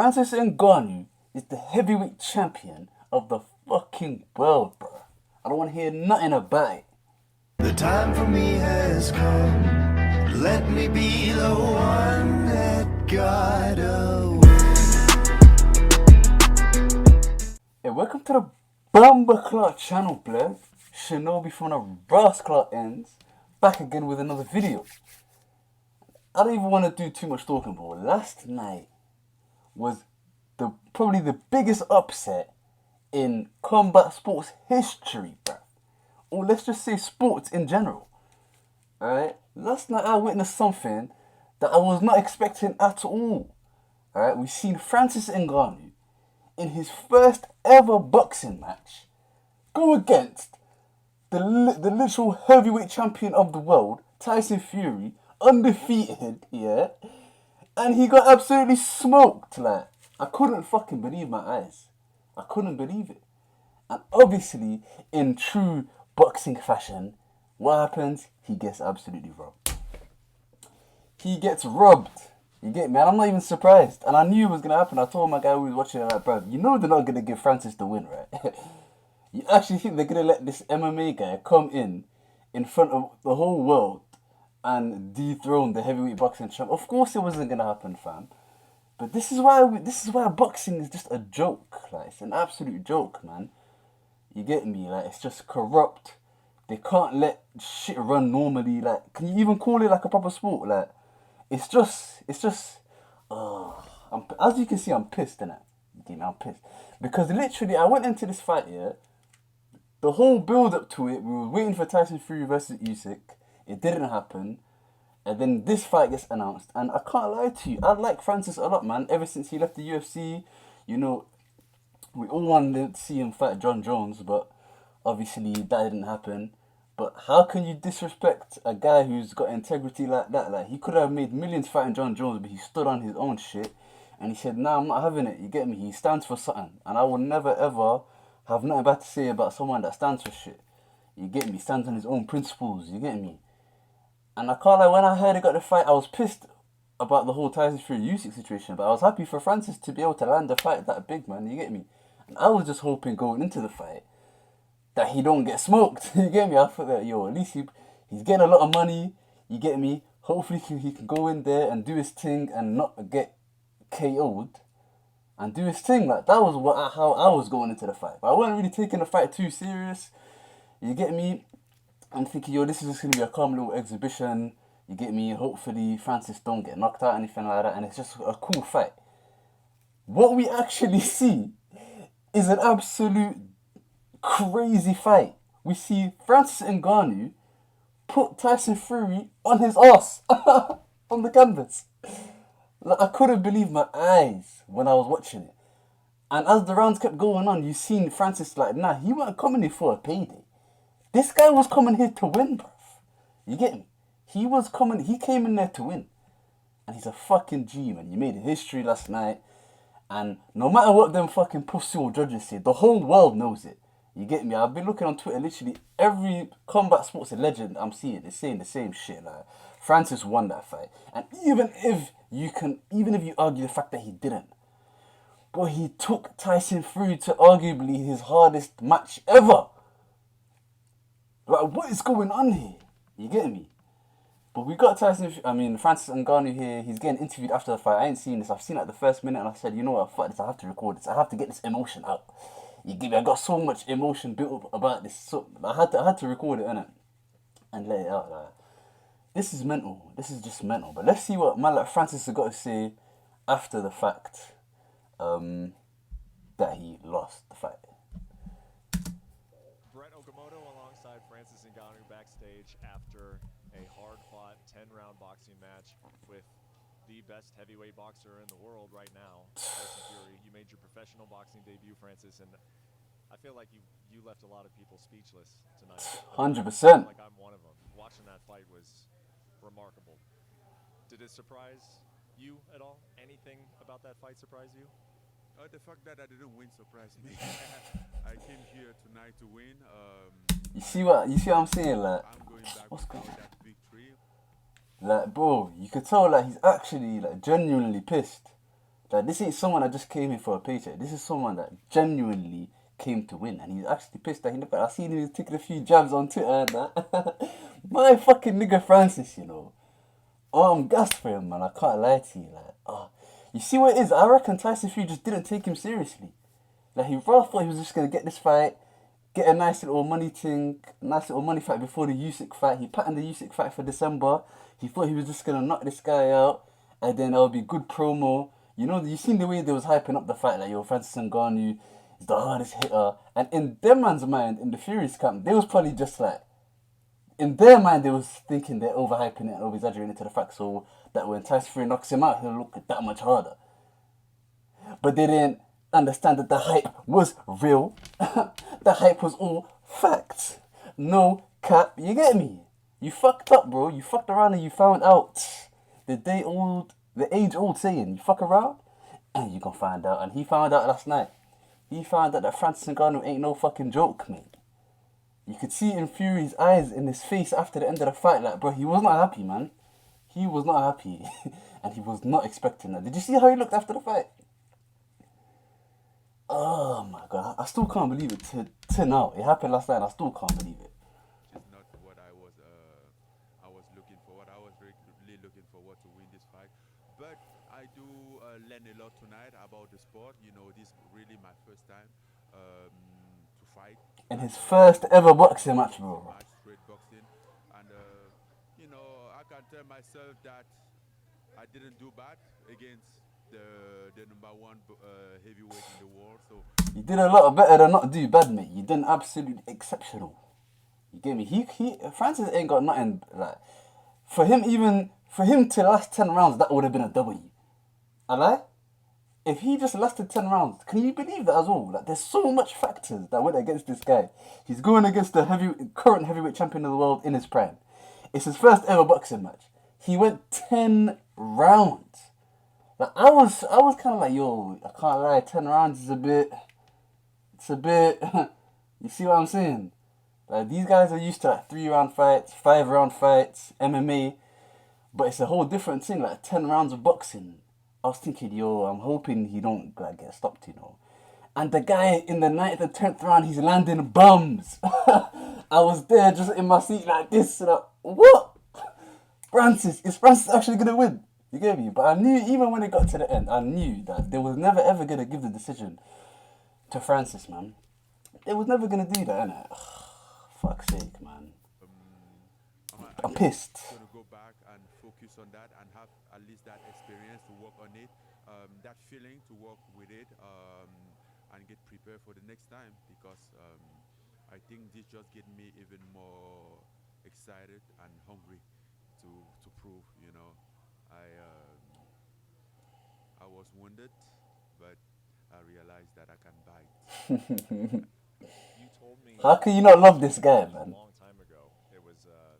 Francis Ngannou is the heavyweight champion of the fucking world, bro. I don't want to hear nothing about it. The time for me has come. Let me be the one that got away. Hey, welcome to the Bumbleclot channel, blood. Shinobi from the Rasclot ends, back again with another video. I don't even want to do too much talking, but last night was probably the biggest upset in combat sports history, bro. Or let's just say sports in general. Alright? Last night I witnessed something that I was not expecting at all. Alright? We've seen Francis Ngannou in his first ever boxing match go against the literal heavyweight champion of the world, Tyson Fury, undefeated, yeah? And he got absolutely smoked, like. I couldn't fucking believe my eyes. I couldn't believe it. And obviously, in true boxing fashion, what happens? He gets absolutely robbed. He gets robbed. You get me? And I'm not even surprised. And I knew it was going to happen. I told my guy who was watching it, like, bro, you know they're not going to give Francis the win, right? You actually think they're going to let this MMA guy come in front of the whole world and dethrone the heavyweight boxing champ? Of course it wasn't going to happen, fam. But this is why boxing is just a joke. Like, it's an absolute joke, man. You get me? Like, it's just corrupt. They can't let shit run normally. Like, can you even call it like a proper sport? Like, it's just. As you can see, I'm pissed, innit? You get me? I'm pissed because literally, I went into this fight here. The whole build up to it, we were waiting for Tyson Fury versus Usyk. It didn't happen. And then this fight gets announced. And I can't lie to you, I like Francis a lot, man. Ever since he left the UFC, you know, we all wanted to see him fight John Jones, but obviously that didn't happen. But how can you disrespect a guy who's got integrity like that? Like, he could have made millions fighting John Jones, but he stood on his own shit. And he said, nah, I'm not having it, you get me? He stands for something. And I will never ever have nothing bad to say about someone that stands for shit. You get me? Stands on his own principles, you get me? And I can't lie, when I heard he got the fight, I was pissed about the whole Tyson Fury Usyk situation, but I was happy for Francis to be able to land the fight that big, man, you get me? And I was just hoping going into the fight that he don't get smoked, you get me? I thought that, at least he's getting a lot of money, you get me? Hopefully he can go in there and do his thing and not get KO'd and do his thing. Like, that was how I was going into the fight. But I wasn't really taking the fight too serious, you get me? I'm thinking, this is just going to be a calm little exhibition, you get me? Hopefully Francis don't get knocked out or anything like that, and it's just a cool fight. What we actually see is an absolute crazy fight. We see Francis Ngannou put Tyson Fury on his ass on the canvas. Like, I couldn't believe my eyes when I was watching it. And as the rounds kept going on, you seen Francis like, nah, he wasn't coming here for a payday. This guy was coming here to win, bruv. You get me? He came in there to win. And he's a fucking G, man. You made history last night. And no matter what them fucking pussy old judges say, the whole world knows it. You get me? I've been looking on Twitter, literally every combat sports legend I'm seeing is saying the same shit. Like, Francis won that fight. And even if you argue the fact that he didn't, but he took Tyson Fury to arguably his hardest match ever. Like, what is going on here? You get me? But we got Francis Ngannou here. He's getting interviewed after the fight. I ain't seen this. I've seen like the first minute and I said, you know what, fuck this. I have to record this. I have to get this emotion out. You get me? I got so much emotion built up about this. So I had to record it, innit? And let it out. Like, this is mental. This is just mental. But let's see what man like Francis has got to say after the fact that he lost the fight. Francis Ngannou backstage after a hard-fought 10-round boxing match with the best heavyweight boxer in the world right now, Tyson Fury. You made your professional boxing debut, Francis, and I feel like you left a lot of people speechless tonight. 100%. Like I'm one of them. Watching that fight was remarkable. Did it surprise you at all? Anything about that fight surprise you? The fact that I didn't win surprised me. I came here tonight to win. You see what I'm saying? Like, I'm going back what's going on? that victory. Like, bro, you could tell like he's actually like genuinely pissed. Like, this ain't someone that just came here for a paycheck. This is someone that genuinely came to win, and he's actually pissed that he never. I seen him taking a few jabs on Twitter and that. My fucking nigga Francis, you know. Oh, I'm gassed for him, man. I can't lie to you. Like, oh, you see what it is? I reckon Tyson Fury just didn't take him seriously. Like, he rather thought he was just gonna get this fight, get a nice little money thing, nice little money fight before the Usyk fight. He patterned the Usyk fight for December. He thought he was just gonna knock this guy out, and then it'll be good promo. You know, you seen the way they was hyping up the fight, like, yo, Francis Ngannou is the hardest hitter. And in them man's mind, in the Fury's camp, they was probably just like, in their mind, they was thinking they're overhyping it and over-exaggerating it to the fact so that when Tyson Fury knocks him out, he'll look that much harder. But they didn't understand that the hype was real. The hype was all facts. No cap, you get me? You fucked up, bro. You fucked around and you found out the age-old saying, you fuck around and you gonna find out. And he found out last night. He found out that Francis Ngannou ain't no fucking joke, mate. You could see in Fury's eyes, in his face after the end of the fight, like, bro, he was not happy, man. He was not happy. And he was not expecting that. Did you see how he looked after the fight? Oh my god, I still can't believe it to now. It happened last night and I still can't believe it. It's not what I was looking forward. I was really looking forward to win this fight. But I do learn a lot tonight about the sport. You know, this is really my first time to fight. In his first ever boxing match, bro. Straight boxing. And, you know, I can tell myself that I didn't do bad against the number one heavyweight in the world. So You did a lot better than not do bad, mate. You done absolutely exceptional. You get me? Francis ain't got nothing, like, for him to last 10 rounds, that would have been a W. I lie? If he just lasted 10 rounds, can you believe that as well? Like, there's so much factors that went against this guy. He's going against the current heavyweight champion of the world in his prime. It's his first ever boxing match. He went 10 rounds. Like, I was kind of like, yo, I can't lie, 10 rounds is a bit, you see what I'm saying? Like, these guys are used to like 3-round fights, 5-round fights, MMA, but it's a whole different thing, like 10 rounds of boxing. I was thinking, yo, I'm hoping he don't like get stopped, you know. And the guy in the 9th and 10th round, he's landing bums. I was there just in my seat like this, and what? Is Francis actually going to win? You get me? But I knew, even when it got to the end, I knew that they was never ever going to give the decision to Francis, man. They was never going to do that, innit? Fuck's sake, man. I'm pissed. going to go back and focus on that and have at least that experience to work on it, that feeling to work with it, and get prepared for the next time, because I think this just get me even more excited and hungry to prove, you know. I was wounded, but I realized that I can bite. You told me How can you not love this guy, a man? long time ago. It was, I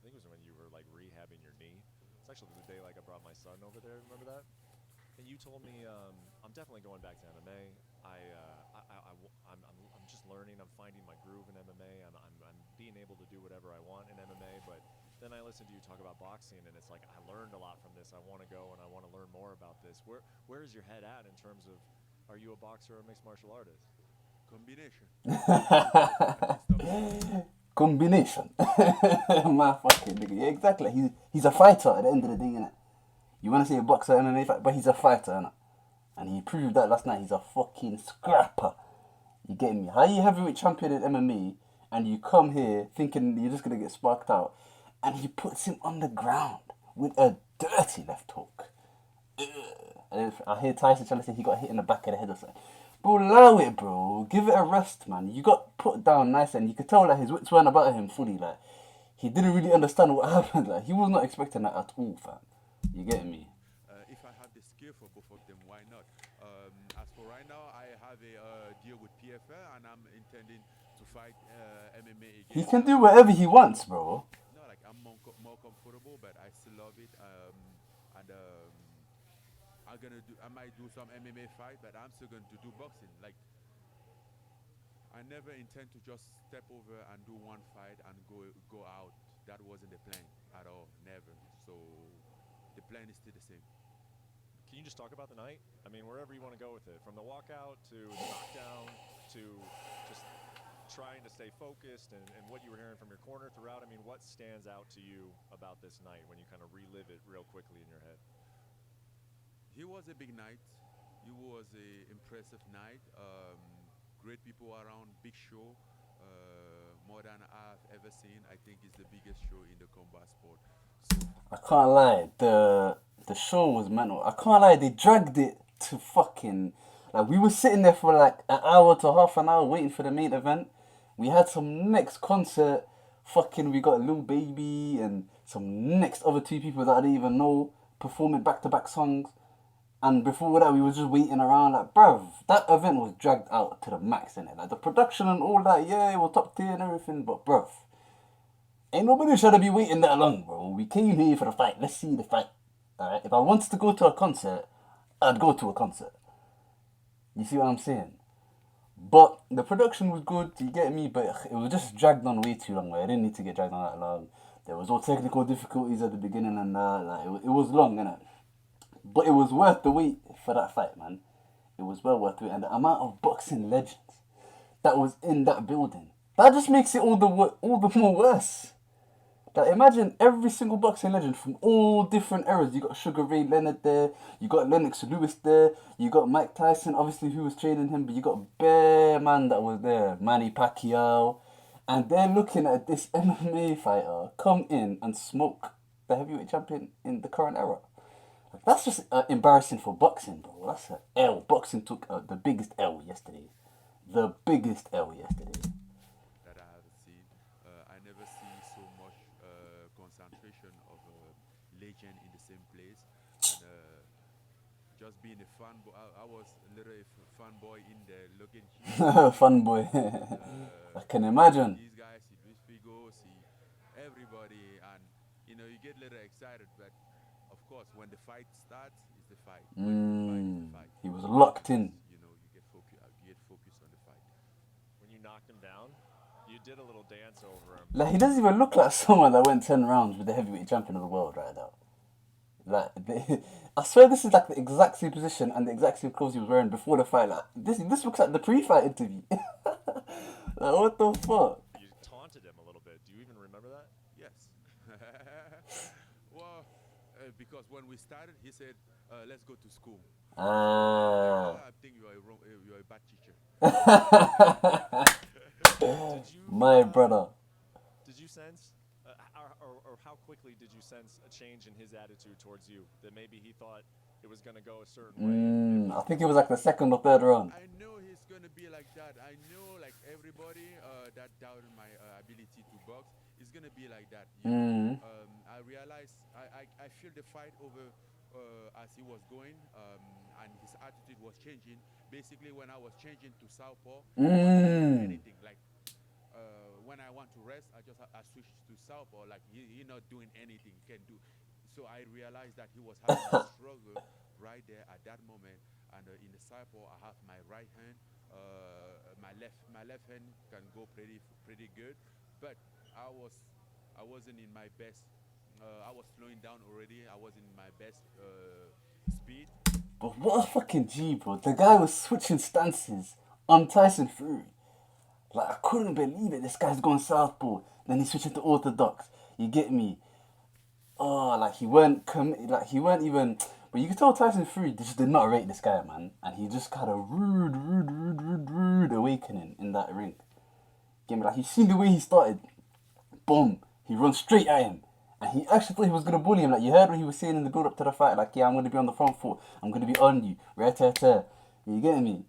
think it was when you were like rehabbing your knee. It's actually the day like I brought my son over there. Remember that? And you told me I'm definitely going back to MMA. I'm just learning. I'm finding my groove in MMA. I'm being able to do whatever I want in MMA. But then I listened to you talk about boxing, and it's like I learned a lot from this. I want to go and I want to learn more about this. Where is your head at in terms of, are you a boxer or a mixed martial artist? Combination. Combination. My fucking nigga. Yeah, exactly. He's a fighter at the end of the day, innit? You want to say a boxer, MMA fight, but he's a fighter, innit? And he proved that last night. He's a fucking scrapper. You get me? How you heavyweight champion in MMA and you come here thinking you're just going to get sparked out, and he puts him on the ground with a dirty left hook. And I hear Tyson trying to say he got hit in the back of the head or something. Bro, allow it, bro. Give it a rest, man. You got put down nice, and you could tell that his wits weren't about him fully. Like, he didn't really understand what happened. Like, he was not expecting that at all, fam. You get me? If I have the skill for both of them, why not? As for right now, I have a deal with PFL, and I'm intending to fight MMA again. He can do whatever he wants, bro. No, like I'm more comfortable, but I still love it. I might do some MMA fight, but I'm still going to do boxing. Like, I never intend to just step over and do one fight and go out. That wasn't the plan at all, never. So the plan is still the same. Can you just talk about the night? I mean, wherever you want to go with it, from the walkout to the knockdown to just trying to stay focused and what you were hearing from your corner throughout. I mean, what stands out to you about this night when you kind of relive it real quickly in your head? It was a big night. It was a impressive night. Great people around, big show. More than I've ever seen. I think it's the biggest show in the combat sport. So I can't lie, the show was mental. I can't lie, they dragged it to fucking, like, we were sitting there for like an hour to half an hour waiting for the main event. We had some next concert, fucking, we got Lil Baby and some next other two people that I didn't even know performing back-to-back songs. And before that, we were just waiting around. Like, bruv, that event was dragged out to the max, innit? Like, the production and all that, yeah, it was top tier and everything, but bruv, ain't nobody trying to be waiting that long, bro. We came here for the fight. Let's see the fight. Alright? If I wanted to go to a concert, I'd go to a concert. You see what I'm saying? But the production was good, you get me? But it was just dragged on way too long, man. It didn't need to get dragged on that long. There was all technical difficulties at the beginning and like, it was long, innit? But it was worth the wait for that fight, man. It was well worth it. And the amount of boxing legends that was in that building, that just makes it all the more worse. Like, imagine every single boxing legend from all different eras. You got Sugar Ray Leonard there, you got Lennox Lewis there, you got Mike Tyson, obviously, who was training him, but you got Bear Man that was there, Manny Pacquiao. And they're looking at this MMA fighter come in and smoke the heavyweight champion in the current era. That's just embarrassing for boxing, bro. That's an L. Boxing took the biggest L yesterday. The biggest L yesterday. that I have seen. I never see so much concentration of a legend in the same place. And just being a fanboy, I was literally a fanboy in there looking here. Fun boy. I can imagine. These guys, see Luis Figo, see everybody, and you get a little excited, but of course, when the fight starts, it's the fight. When the fight is the fight. He was locked in. You get focused on the fight. When you knocked him down, you did a little dance over him. Like, he doesn't even look like someone that went 10 rounds with the heavyweight champion of the world right now. Like, I swear this is like the exact same position and the exact same clothes he was wearing before the fight. Like, this looks like the pre-fight interview. Like, what the fuck? You taunted him a little bit. Do you even remember that? Yes. Well, because when we started, he said, "Let's go to school." I think you're a bad teacher. My brother. Did you sense, or how quickly did you sense a change in his attitude towards you? That maybe he thought it was going to go a certain way? I think it was like the second or third round. I know he's gonna be like that. I know, like everybody that doubted my ability to box is gonna be like that. I realized I feel the fight over as he was going, and his attitude was changing. Basically, when I was changing to southpaw, anything like when I want to rest, I switch to southpaw. Like he not doing anything, can do. So I realized that he was having a struggle right there at that moment. And in the southpaw, I have my right hand. My left hand can go pretty good, but I wasn't in my best. I was slowing down already. I wasn't in my best speed. But what a fucking G, bro. The guy was switching stances on Tyson Fury. Like, I couldn't believe it. This guy's going southpaw. Then he's switching to orthodox. You get me? Oh, like, he weren't even... But you could tell Tyson Fury just did not rate this guy, man. And he just had a rude awakening in that ring. Get me? Like, you seen the way he started. Boom. He runs straight at him. And he actually thought he was going to bully him. Like, you heard what he was saying in the build-up to the fight. Like, yeah, I'm going to be on the front foot. I'm going to be on you. Rat-tat-tat. You getting me?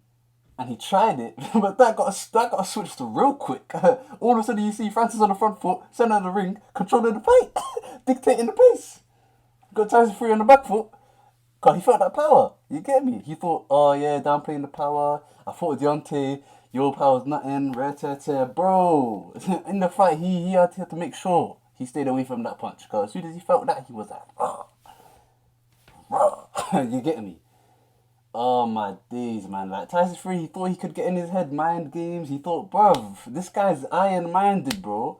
And he tried it. But that got switched real quick. All of a sudden, you see Francis on the front foot, center of the ring, controlling the fight. Dictating the pace. Got Tyson Fury on the back foot. God, he felt that power. You get me? He thought, oh, yeah, downplaying the power. I fought Deontay. Your power's nothing. Rat-tat-tat. Bro, in the fight, he had to make sure he stayed away from that punch. Because as soon as he felt that, he was like, you get me? Oh, my days, man. Like, Tyson Fury, he thought he could get in his head mind games. He thought, bruv, this guy's iron-minded, bro.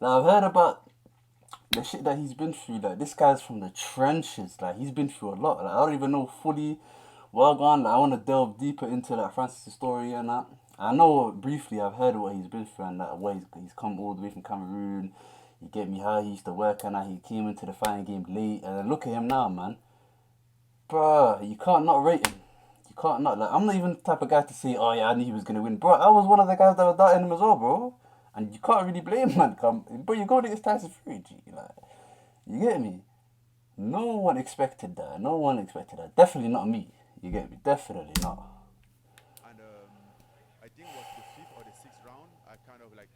Now, I've heard about the shit that he's been through, like this guy's from the trenches, like he's been through a lot. Like I don't even know fully well gone. Like, I want to delve deeper into that Francis' story and that. I know briefly, I've heard what he's been through and that where he's come all the way from Cameroon. You get me how he used to work and how he came into the fighting game late. And then look at him now, man. Bruh, you can't not rate him. You can't not. Like, I'm not even the type of guy to say, oh yeah, I knew he was going to win. Bro, I was one of the guys that was doubting him as well, bro. And you can't really blame him, man. Bro, you're going against Tyson Fury, G. Like, you get me? No one expected that. No one expected that. Definitely not me. You get me? Definitely not. And I think it was the fifth or the sixth round. I kind of like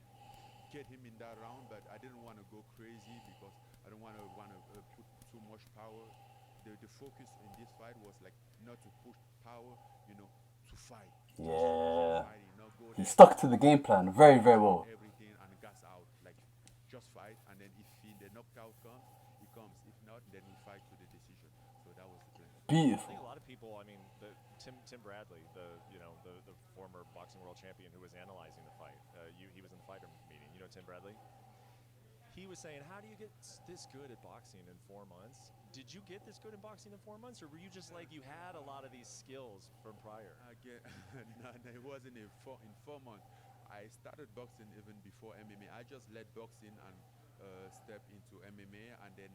get him in that round, but I didn't want to go crazy because I don't want to put too much power. The focus in this fight was like not to push power, to fight. Yeah. Fighting, not go He there, stuck to the game plan very, very well. everything and gas out. Like just fight, and then if the knockout comes, he comes. If not, then we fight to the decision. So that was the plan. I Beautiful. think a lot of people, I mean, Tim Bradley, the former boxing world champion who was analyzing the fight, he was in the fighter meeting. You know Tim Bradley? He was saying, how do you get this good at boxing in 4 months? Did you get this good in boxing in 4 months, or were you just like you had a lot of these skills from prior? Again, no, it wasn't in 4 months. I started boxing even before MMA. I just let boxing and step into MMA, and then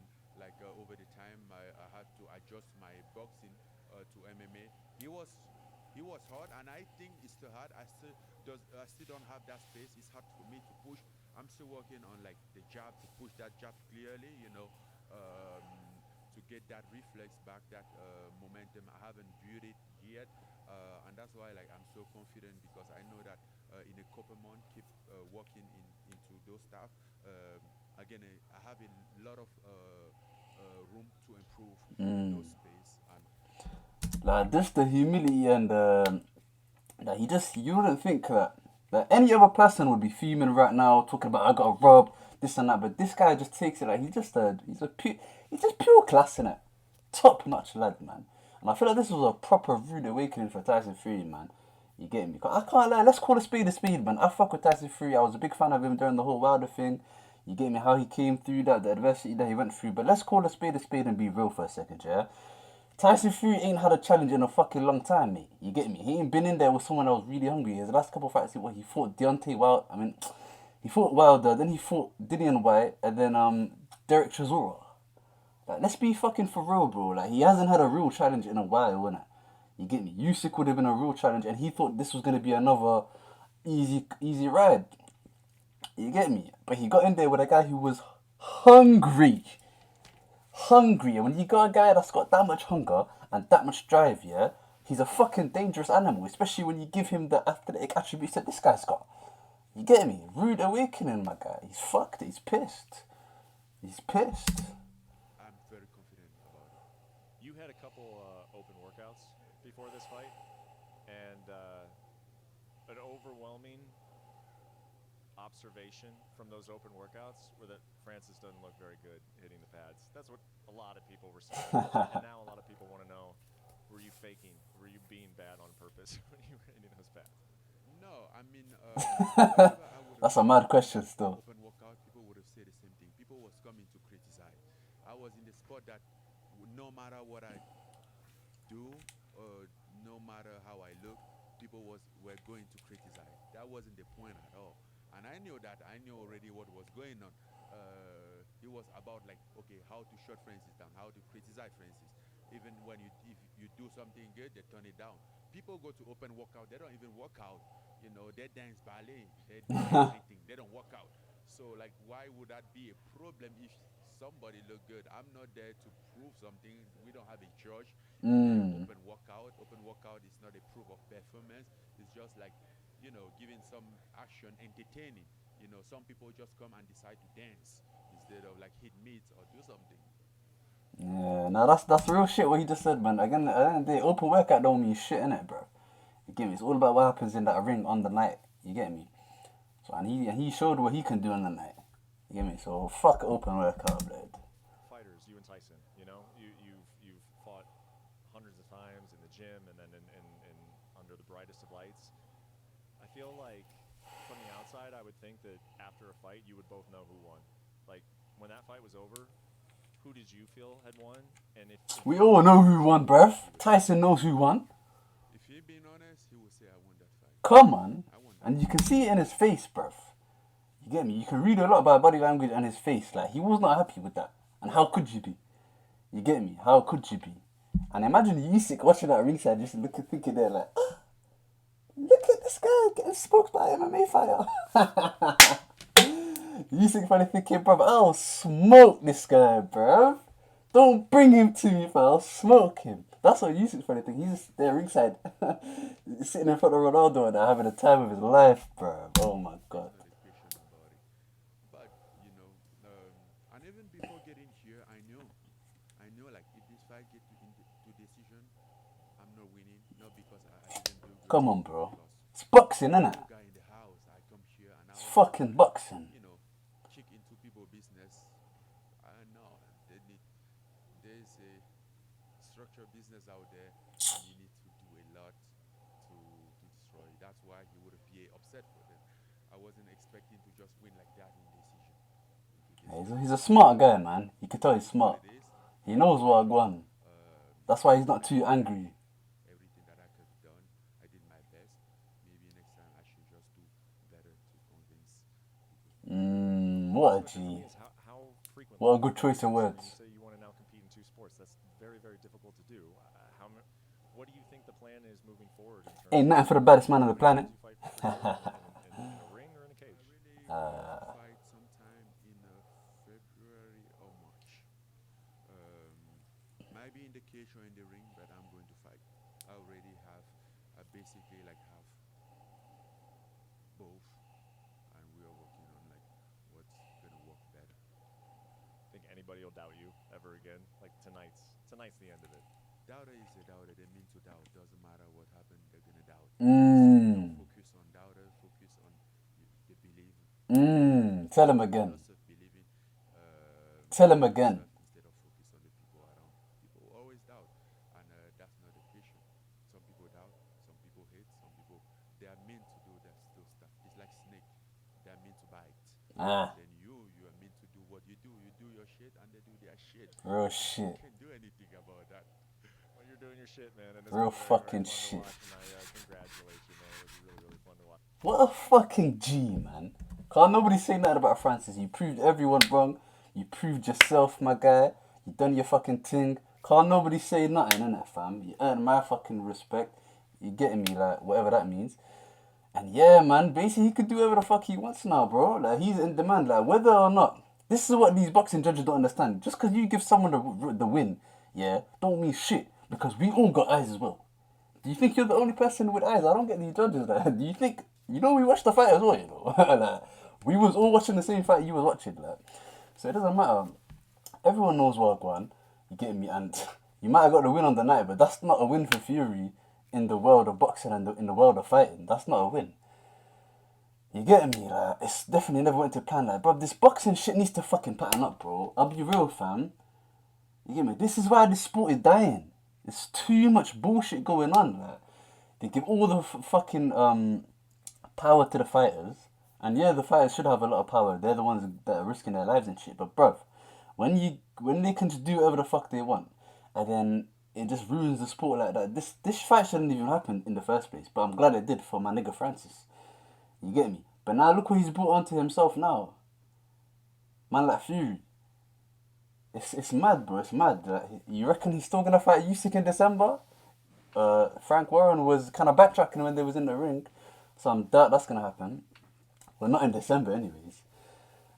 over the time, I had to adjust my boxing to MMA. He was hard, and I think it's still hard. I still don't have that space. It's hard for me to push. I'm still working on like the jab to push that jab clearly, to get that reflex back, that momentum. I haven't built it yet, and that's why like I'm so confident because I know that in a couple months, keep working into those stuff. Again, I have a lot of room to improve in those space, and Like, just the humility and that you wouldn't think that any other person would be fuming right now, talking about I got a rob, this and that, but this guy just takes it like he's just pure class in it, top notch lad, man. And I feel like this was a proper rude awakening for Tyson Fury, man. You get me? 'Cause I can't lie, let's call a speed, man. I fuck with Tyson Fury. I was a big fan of him during the whole Wilder thing. You get me? How he came through that, the adversity that he went through. But let's call a spade and be real for a second, yeah? Tyson Fury ain't had a challenge in a fucking long time, mate. You get me? He ain't been in there with someone that was really hungry. His last couple of fights, he fought Deontay Wilder. I mean, he fought Wilder, then he fought Dillian White, and then Derek Chisora. Like, let's be fucking for real, bro. Like, he hasn't had a real challenge in a while, innit? You get me? Usyk would have been a real challenge, and he thought this was gonna be another easy ride. You get me? But he got in there with a guy who was hungry. And when you got a guy that's got that much hunger and that much drive, yeah, he's a fucking dangerous animal, especially when you give him the athletic attributes that this guy's got. You get me? Rude awakening, my guy. He's fucked. He's pissed. I'm very confident about it. You had a couple open workouts before this fight, and an overwhelming observation from those open workouts were that Francis doesn't look very good hitting the pads. That's what a lot of people were saying. And now a lot of people want to know, were you faking? Were you being bad on purpose when you were hitting those pads? No, I mean, whenever I would That's a mad question still. open workout, people would have said the same thing. People was coming to criticize. I was in the spot that no matter what I do, or no matter how I look, people were going to criticize. That wasn't the point at all. And I knew that. I knew already what was going on. It was about like, okay, how to shut Francis down, how to criticize Francis. Even when if you do something good, they turn it down. People go to open workout, they don't even work out. They dance ballet, they do everything, they don't work out. So like, why would that be a problem if somebody look good? I'm not there to prove something. We don't have a judge in the open workout. Open workout is not a proof of performance. It's just like, giving some action, entertaining. Some people just come and decide to dance instead of like hit meets or do something. Yeah, no, that's real shit what he just said, man. Again, at the end of the day, open workout don't mean shit, innit, bro? You get me? It's all about what happens in that ring on the night. You get me? So and he showed what he can do on the night. You get me? So fuck open workout, blood. Fighters, you and Tyson, you've fought hundreds of times in the gym and then in under the brightest of lights. I feel like from the outside, I would think that after a fight, you would both know who won. Like, when that fight was over, who did you feel had won? And if We all know who won, bruv. Tyson knows who won. If he being honest, he would say I won that fight. Come on. I won that. And you can see it in his face, bruv. You get me? You can read a lot about body language and his face. Like, he was not happy with that. And how could you be? You get me? How could you be? And imagine Usyk watching that ringside, just thinking there like, oh, look at this guy getting smoked by an MMA fighter. Usyk probably thinking, bruv, I'll smoke this guy, bruv. Don't bring him to me, but I'll smoke him. That's what Usyk's probably thinking. He's just there ringside, sitting in front of Ronaldo and having the time of his life, bruv. Oh my god. But you know, and even before getting here, I knew like if this fight get to decision, I'm not winning. Not because I didn't do good. Come on, bro. It's boxing, innit? Guy in the house, I come here and It's fucking boxing. you know, check into people's business. I know there's a structured business out there, and you need to do a lot to destroy it. That's why he would be upset for them. I wasn't expecting to just win like that in decision. He's a smart guy, man. You can tell he's smart. It is He knows what I won. That's why he's not too angry. everything that I could have done. I did my best. Maybe next time I should just do better to convince people. What a G. is how frequently What a good choice of words. you say you want to now compete in 2 sports. That's very, very difficult to do. What do you think the plan is moving forward? In terms Ain't nothing for the baddest man on the planet. you fight in a ring or in a cage? Fight sometime in February or March. Might be in the cage or in the ring, but I'm going to fight. I already have basically like have both, and we are working on like what's gonna work better. Think anybody will doubt you ever again? Like tonight's the end of it. Doubter is a doubter. They mean to doubt. Doesn't matter what happened, they're gonna doubt. Mmm. Focus on doubter. Focus on the belief. Tell him again. Lots of believing. Tell him again. Instead of focus on the people around. People always doubt, and that's not the patient. Some people doubt, some people hate, some people they are meant to do that still stuff. It's like snake. They are meant to bite. Then you are meant to do what you do. You do your shit, and they do their shit. Real shit. You can't do anything about that. Well, you're doing your shit, man. And it's Real been very, fucking very fun to shit. watch, and I congratulate you, man. It was really, really fun to watch. What a fucking G, man. Can't nobody say nothing about Francis. You proved everyone wrong. You proved yourself, my guy. You done your fucking thing. Can't nobody say nothing, innit, fam? You earned my fucking respect. You getting me, like, whatever that means. And yeah, man, basically he could do whatever the fuck he wants now, bro. Like, he's in demand, like, whether or not. This is what these boxing judges don't understand. Just because you give someone the win, yeah, don't mean shit. Because we all got eyes as well. Do you think you're the only person with eyes? I don't get these judges, like, do you think, you know, we watched the fight as well, you know? Like, we was all watching the same fight you was watching, like. So it doesn't matter. Everyone knows what I won. You get me? And you might have got the win on the night, but that's not a win for Fury in the world of boxing and in the world of fighting. That's not a win. You get me? Like, it's definitely never went to plan. Like, bro, this boxing shit needs to fucking pattern up, bro. I'll be real, fam. You get me? This is why this sport is dying. There's too much bullshit going on. Like, they give all the fucking power to the fighters. And yeah, the fighters should have a lot of power. They're the ones that are risking their lives and shit. But bruv, when they can just do whatever the fuck they want, and then it just ruins the sport like that. This fight shouldn't even happen in the first place. But I'm glad it did for my nigga Francis. You get me? But now look what he's brought onto himself now. Man like Fury. It's mad, bro. It's mad. Like, you reckon he's still gonna fight Usyk in December? Frank Warren was kind of backtracking when they was in the ring, so I'm doubt that's gonna happen. Well, not in December, anyways.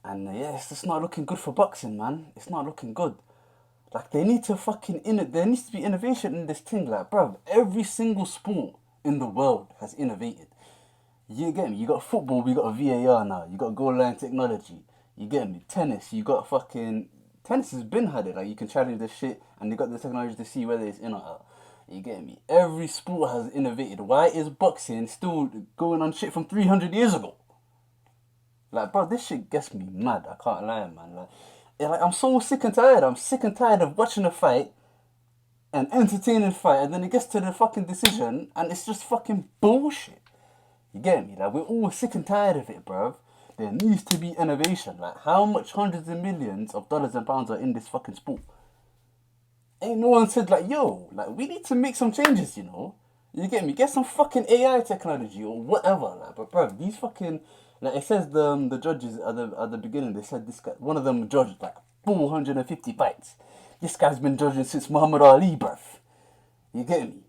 And yeah, it's just not looking good for boxing, man. It's not looking good. Like, they need to fucking there needs to be innovation in this thing. Like, bruv, every single sport in the world has innovated. You get me? You got football, we got a VAR now. You got goal line technology. You get me? Tennis, you got fucking... Tennis has been had it. Like, you can challenge the shit and they got the technology to see whether it's in or out. You get me? Every sport has innovated. Why is boxing still going on shit from 300 years ago? Like, bro, this shit gets me mad. I can't lie, man. Like, I'm so sick and tired. I'm sick and tired of watching a fight, an entertaining fight, and then it gets to the fucking decision, and it's just fucking bullshit. You get me? Like, we're all sick and tired of it, bro. there needs to be innovation. Like, how much hundreds of millions of dollars and pounds are in this fucking sport? Ain't no one said, like, yo, like, we need to make some changes, you know? You get me? Get some fucking AI technology or whatever. Like, but bro, these fucking, like, it says the judges at the beginning, they said this guy, one of them judged like 450 fights. This guy's been judging since Muhammad Ali, bruv. You get me?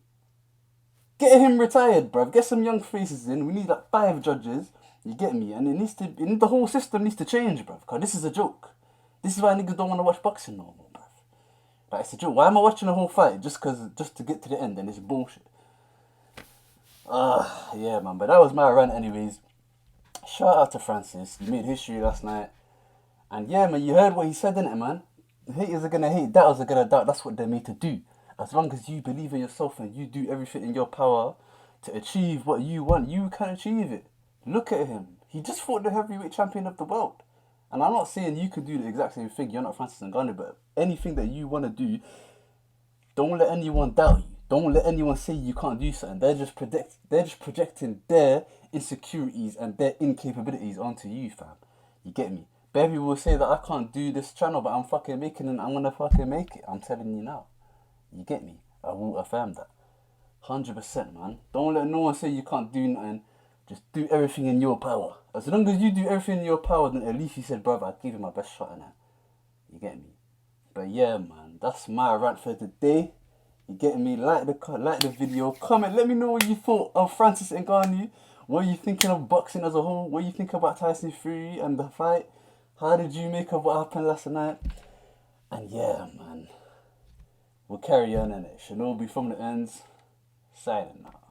Get him retired, bruv. Get some young faces in. We need like 5 judges. You get me? And the whole system needs to change, bruv. Cause this is a joke. This is why niggas don't want to watch boxing no more, bruv. Like, it's a joke. Why am I watching the whole fight just to get to the end? And it's bullshit. Yeah, man. But that was my rant, anyways. Shout out to Francis. He made history last night. And yeah, man, you heard what he said, didn't it, man? Haters are gonna hate, doubters are gonna doubt. That's what they're made to do. As long as you believe in yourself and you do everything in your power to achieve what you want, you can achieve it. Look at him. He just fought the heavyweight champion of the world. And I'm not saying you could do the exact same thing. You're not Francis Ngannou, but anything that you want to do, don't let anyone doubt you. Don't let anyone say you can't do something. They're just projecting their insecurities and their incapabilities onto you, fam. You get me? Baby will say that I can't do this channel, but I'm fucking making it and I'm gonna fucking make it. I'm telling you now. You get me? I will affirm that. 100%, man. Don't let no one say you can't do nothing. Just do everything in your power. As long as you do everything in your power, then at least you said, brother, I'll give you my best shot in it. You get me? But yeah, man, that's my rant for today. You get me? Like the video, comment, let me know what you thought of Francis Ngannou. What are you thinking of boxing as a whole? What do you think about Tyson Fury and the fight? How did you make of what happened last night? And yeah, man, we'll carry on in it. Shinobi from the ends, signing out.